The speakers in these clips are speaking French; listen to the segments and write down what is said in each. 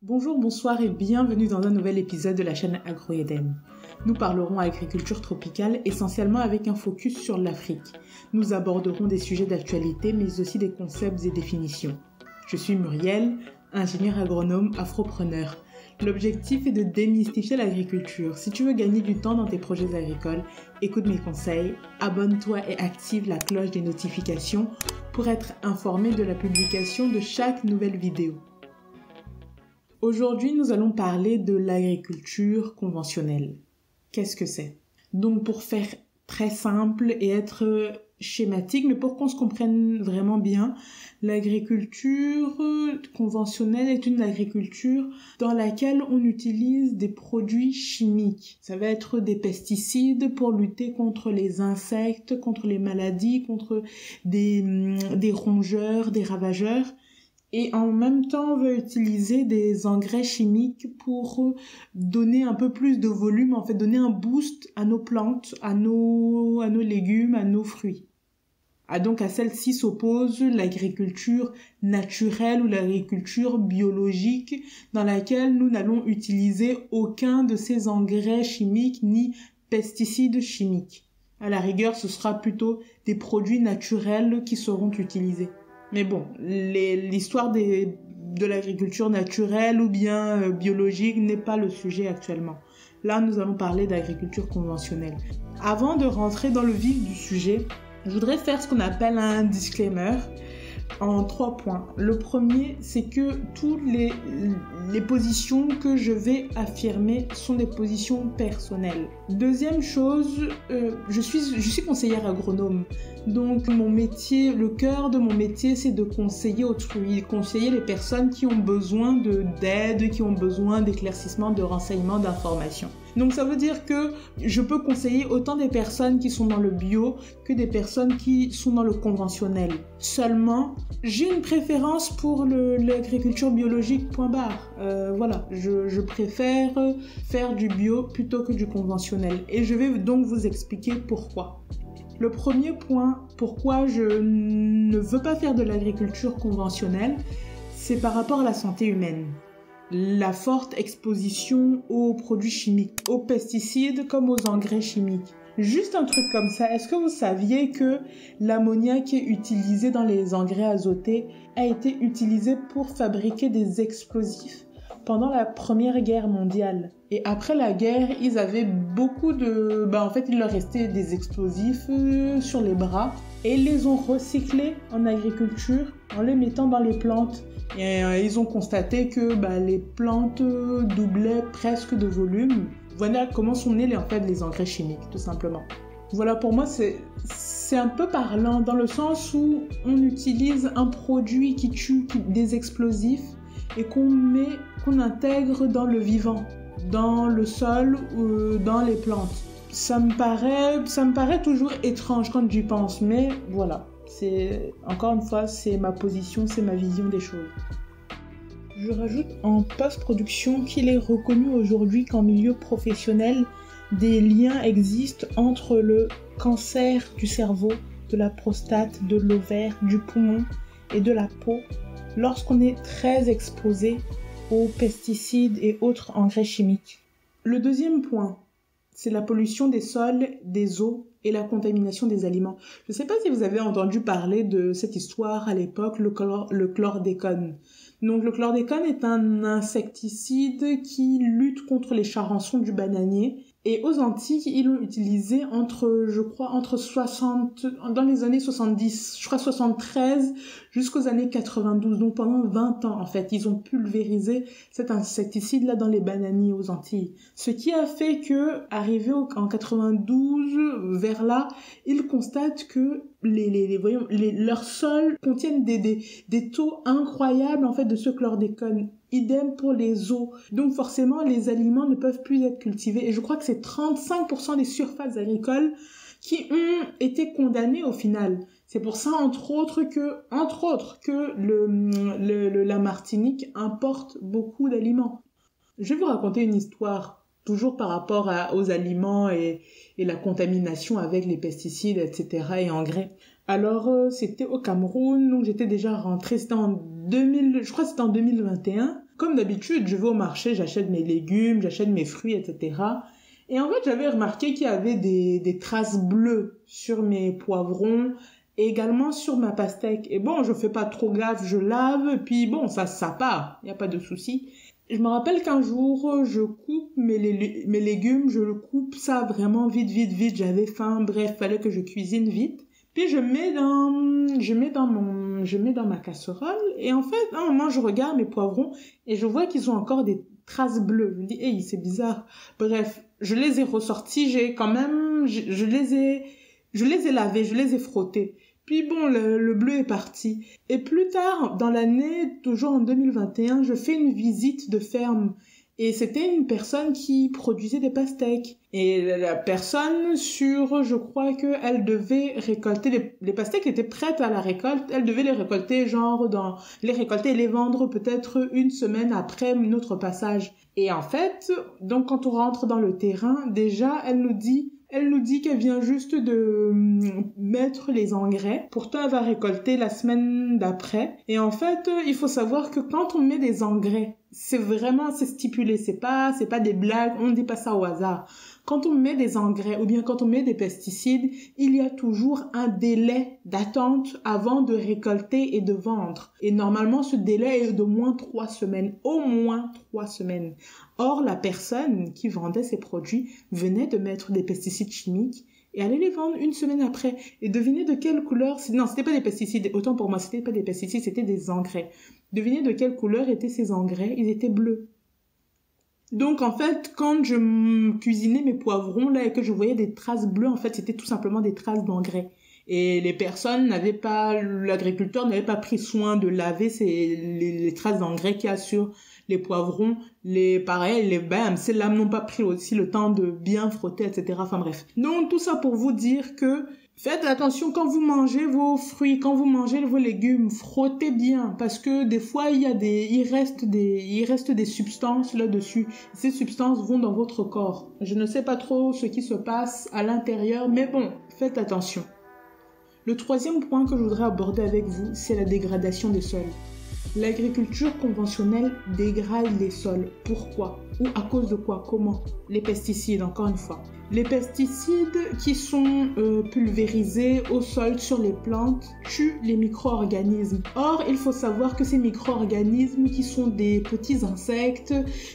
Bonjour, bonsoir et bienvenue dans un nouvel épisode de la chaîne Agro-Eden. Nous parlerons agriculture tropicale essentiellement avec un focus sur l'Afrique. Nous aborderons des sujets d'actualité mais aussi des concepts et définitions. Je suis Muriel, ingénieure agronome afropreneur. L'objectif est de démystifier l'agriculture. Si tu veux gagner du temps dans tes projets agricoles, écoute mes conseils, abonne-toi et active la cloche des notifications pour être informé de la publication de chaque nouvelle vidéo. Aujourd'hui, nous allons parler de l'agriculture conventionnelle. Qu'est-ce que c'est? Donc, pour faire très simple et être schématique, mais pour qu'on se comprenne vraiment bien, l'agriculture conventionnelle est une agriculture dans laquelle on utilise des produits chimiques. Ça va être des pesticides pour lutter contre les insectes, contre les maladies, contre des rongeurs, des ravageurs. Et en même temps, on va utiliser des engrais chimiques pour donner un peu plus de volume, en fait, donner un boost à nos plantes, à nos légumes, à nos fruits. Donc à celle-ci s'oppose l'agriculture naturelle ou l'agriculture biologique dans laquelle nous n'allons utiliser aucun de ces engrais chimiques ni pesticides chimiques. À la rigueur, ce sera plutôt des produits naturels qui seront utilisés. Mais bon, l'histoire de l'agriculture naturelle ou bien biologique n'est pas le sujet actuellement. Là, nous allons parler d'agriculture conventionnelle. Avant de rentrer dans le vif du sujet, je voudrais faire ce qu'on appelle un disclaimer en 3 points. Le premier, c'est que toutes les positions que je vais affirmer sont des positions personnelles. Deuxième chose, je suis conseillère agronome. Donc mon métier, le cœur de mon métier, c'est de conseiller autrui, conseiller les personnes qui ont besoin d'aide, qui ont besoin d'éclaircissement, de renseignements, d'informations. Donc ça veut dire que je peux conseiller autant des personnes qui sont dans le bio que des personnes qui sont dans le conventionnel. Seulement, j'ai une préférence pour l'agriculture biologique, point barre. Voilà, je préfère faire du bio plutôt que du conventionnel. Et je vais donc vous expliquer pourquoi. Le premier point, pourquoi je ne veux pas faire de l'agriculture conventionnelle, c'est par rapport à la santé humaine. La forte exposition aux produits chimiques, aux pesticides comme aux engrais chimiques. Juste un truc comme ça, est-ce que vous saviez que l'ammoniac qui est utilisé dans les engrais azotés a été utilisé pour fabriquer des explosifs pendant la Première Guerre mondiale? Et après la guerre, ils avaient beaucoup de... en fait, il leur restait des explosifs sur les bras et ils les ont recyclés en agriculture en les mettant dans les plantes. Et ils ont constaté que les plantes doublaient presque de volume. Voilà comment sont nés les engrais chimiques, tout simplement. Voilà, pour moi, c'est un peu parlant dans le sens où on utilise un produit qui tue des explosifs et qu'on intègre dans le vivant, dans le sol ou dans les plantes. Ça me paraît toujours étrange quand j'y pense, mais voilà. Encore une fois, c'est ma position, c'est ma vision des choses. Je rajoute en post-production qu'il est reconnu aujourd'hui qu'en milieu professionnel, des liens existent entre le cancer du cerveau, de la prostate, de l'ovaire, du poumon et de la peau lorsqu'on est très exposé aux pesticides et autres engrais chimiques. Le deuxième point, c'est la pollution des sols, des eaux et la contamination des aliments. Je ne sais pas si vous avez entendu parler de cette histoire à l'époque, le chlordécone. Donc le chlordécone est un insecticide qui lutte contre les charançons du bananier. Et aux Antilles, ils l'ont utilisé dans les années 70, je crois 73, jusqu'aux années 92. Donc pendant 20 ans, en fait, ils ont pulvérisé cet insecticide-là dans les bananiers aux Antilles. Ce qui a fait que, arrivé en 92, vers là, ils constatent que leurs sols contiennent des taux incroyables, en fait, de ce chlordécone. Idem pour les eaux. Donc forcément, les aliments ne peuvent plus être cultivés. Et je crois que c'est 35% des surfaces agricoles qui ont été condamnées au final. C'est pour ça, entre autres, que la Martinique importe beaucoup d'aliments. Je vais vous raconter une histoire, toujours par rapport aux aliments et la contamination avec les pesticides, etc. et engrais. Alors, c'était au Cameroun, donc j'étais déjà rentrée, je crois que c'était en 2021. Comme d'habitude, je vais au marché, j'achète mes légumes, j'achète mes fruits, etc. Et en fait, j'avais remarqué qu'il y avait des traces bleues sur mes poivrons et également sur ma pastèque. Et bon, je fais pas trop gaffe, je lave, puis bon, ça part, il n'y a pas de souci. Je me rappelle qu'un jour, je coupe mes légumes, je le coupe ça vraiment vite, j'avais faim, bref, fallait que je cuisine vite. Puis je mets dans ma casserole et en fait, à un moment, je regarde mes poivrons et je vois qu'ils ont encore des traces bleues. Je me dis, hey, c'est bizarre. Bref, je les ai ressortis, je les ai lavés, je les ai frottés. Puis bon, le bleu est parti. Et plus tard, dans l'année, toujours en 2021, je fais une visite de ferme. Et c'était une personne qui produisait des pastèques. Et la personne, je crois qu'elle devait récolter, les pastèques étaient prêtes à la récolte, elle devait les récolter, les récolter et les vendre peut-être une semaine après notre passage. Et en fait, donc quand on rentre dans le terrain, déjà, elle nous dit qu'elle vient juste de mettre les engrais. Pourtant, elle va récolter la semaine d'après. Et en fait, il faut savoir que quand on met des engrais, c'est stipulé. C'est pas des blagues. On ne dit pas ça au hasard. Quand on met des engrais ou bien quand on met des pesticides, il y a toujours un délai d'attente avant de récolter et de vendre. Et normalement, ce délai est d'au moins 3 semaines. Au moins 3 semaines. Or, la personne qui vendait ces produits venait de mettre des pesticides chimiques et allait les vendre une semaine après. Et devinez de quelle couleur... Non, c'était pas des pesticides. Autant pour moi, c'était pas des pesticides, c'était des engrais. Devinez de quelle couleur étaient ces engrais. Ils étaient bleus. Donc, en fait, quand je cuisinais mes poivrons, là, et que je voyais des traces bleues, en fait, c'était tout simplement des traces d'engrais. Et l'agriculteur n'avait pas pris soin de laver les traces d'engrais qu'il y a sur les poivrons, les lames n'ont pas pris aussi le temps de bien frotter, etc. Enfin bref. Donc, tout ça pour vous dire que faites attention quand vous mangez vos fruits, quand vous mangez vos légumes, frottez bien parce que des fois il reste des substances là-dessus. Ces substances vont dans votre corps. Je ne sais pas trop ce qui se passe à l'intérieur, mais bon, faites attention. Le troisième point que je voudrais aborder avec vous, c'est la dégradation des sols. L'agriculture conventionnelle dégrade les sols. Pourquoi? Ou à cause de quoi? Comment? Les pesticides, encore une fois. Les pesticides qui sont pulvérisés au sol sur les plantes tuent les micro-organismes. Or, il faut savoir que ces micro-organismes qui sont des petits insectes,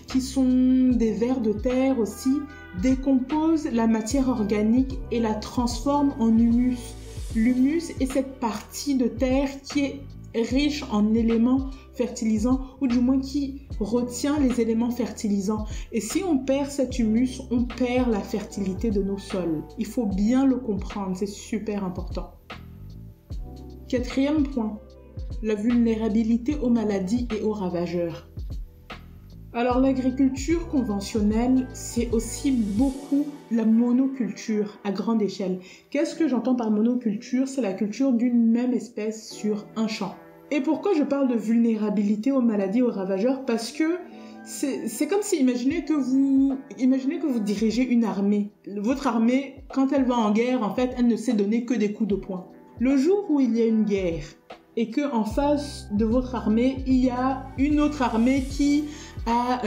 qui sont des vers de terre aussi, décomposent la matière organique et la transforment en humus. L'humus est cette partie de terre qui est riche en éléments fertilisants ou du moins qui retient les éléments fertilisants. Et si on perd cet humus, on perd la fertilité de nos sols. Il faut bien le comprendre, c'est super important. Quatrième point, la vulnérabilité aux maladies et aux ravageurs. Alors l'agriculture conventionnelle, c'est aussi beaucoup la monoculture à grande échelle. Qu'est-ce que j'entends par monoculture? C'est la culture d'une même espèce sur un champ. Et pourquoi je parle de vulnérabilité aux maladies et aux ravageurs? Parce que c'est comme si, imaginez que vous dirigez une armée. Votre armée, quand elle va en guerre, en fait, elle ne sait donner que des coups de poing. Le jour où il y a une guerre et que en face de votre armée, il y a une autre armée qui a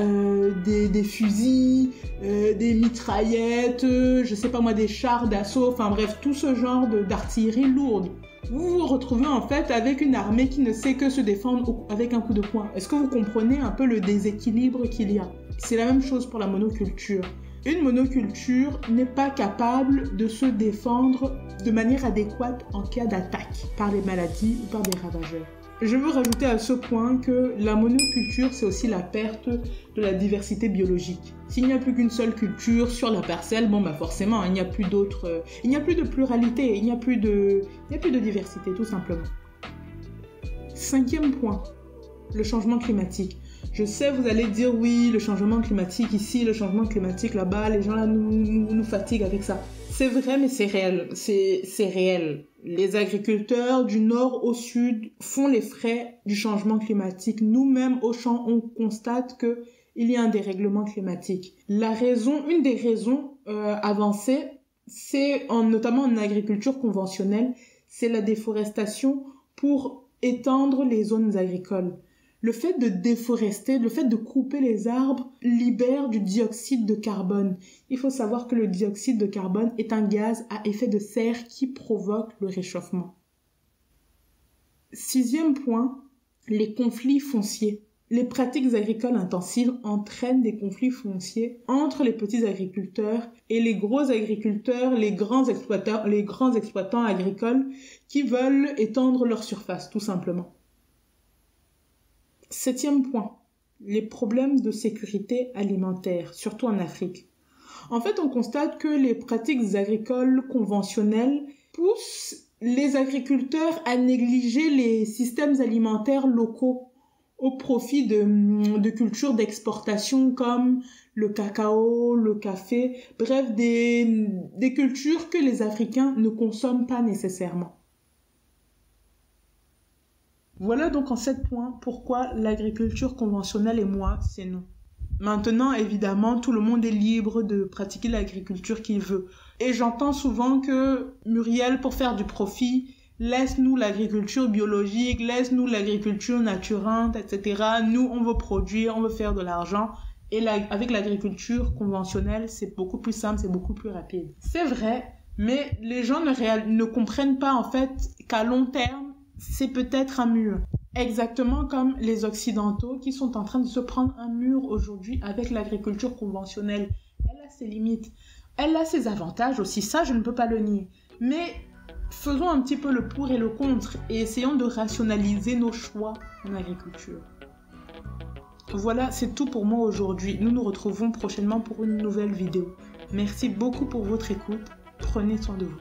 des fusils, des mitraillettes, je sais pas moi, des chars d'assaut, enfin bref, tout ce genre d'artillerie lourde. Vous vous retrouvez en fait avec une armée qui ne sait que se défendre avec un coup de poing. Est-ce que vous comprenez un peu le déséquilibre qu'il y a? C'est la même chose pour la monoculture. Une monoculture n'est pas capable de se défendre de manière adéquate en cas d'attaque par les maladies ou par des ravageurs. Je veux rajouter à ce point que la monoculture, c'est aussi la perte de la diversité biologique. S'il n'y a plus qu'une seule culture sur la parcelle, forcément, il n'y a plus de pluralité, il n'y a plus de diversité, tout simplement. Cinquième point, le changement climatique. Je sais, vous allez dire oui, le changement climatique ici, le changement climatique là-bas, les gens là nous fatiguent avec ça. C'est vrai, mais c'est réel. C'est réel. Les agriculteurs du nord au sud font les frais du changement climatique. Nous-mêmes, au champ, on constate qu'il y a un dérèglement climatique. Une des raisons avancées, c'est notamment en agriculture conventionnelle, c'est la déforestation pour étendre les zones agricoles. Le fait de déforester, le fait de couper les arbres libère du dioxyde de carbone. Il faut savoir que le dioxyde de carbone est un gaz à effet de serre qui provoque le réchauffement. 6e point, les conflits fonciers. Les pratiques agricoles intensives entraînent des conflits fonciers entre les petits agriculteurs et les gros agriculteurs, les grands exploitants agricoles qui veulent étendre leur surface, tout simplement. 7e point, les problèmes de sécurité alimentaire, surtout en Afrique. En fait, on constate que les pratiques agricoles conventionnelles poussent les agriculteurs à négliger les systèmes alimentaires locaux au profit de cultures d'exportation comme le cacao, le café, bref, des cultures que les Africains ne consomment pas nécessairement. Voilà donc en 7 points pourquoi l'agriculture conventionnelle et moi, c'est non. Maintenant, évidemment, tout le monde est libre de pratiquer l'agriculture qu'il veut. Et j'entends souvent que Muriel, pour faire du profit, laisse-nous l'agriculture biologique, laisse-nous l'agriculture naturelle, etc. Nous, on veut produire, on veut faire de l'argent. Et avec l'agriculture conventionnelle, c'est beaucoup plus simple, c'est beaucoup plus rapide. C'est vrai, mais les gens ne comprennent pas en fait qu'à long terme, c'est peut-être un mur. Exactement comme les Occidentaux qui sont en train de se prendre un mur aujourd'hui avec l'agriculture conventionnelle. Elle a ses limites. Elle a ses avantages aussi, ça je ne peux pas le nier. Mais faisons un petit peu le pour et le contre et essayons de rationaliser nos choix en agriculture. Voilà, c'est tout pour moi aujourd'hui. Nous nous retrouvons prochainement pour une nouvelle vidéo. Merci beaucoup pour votre écoute. Prenez soin de vous.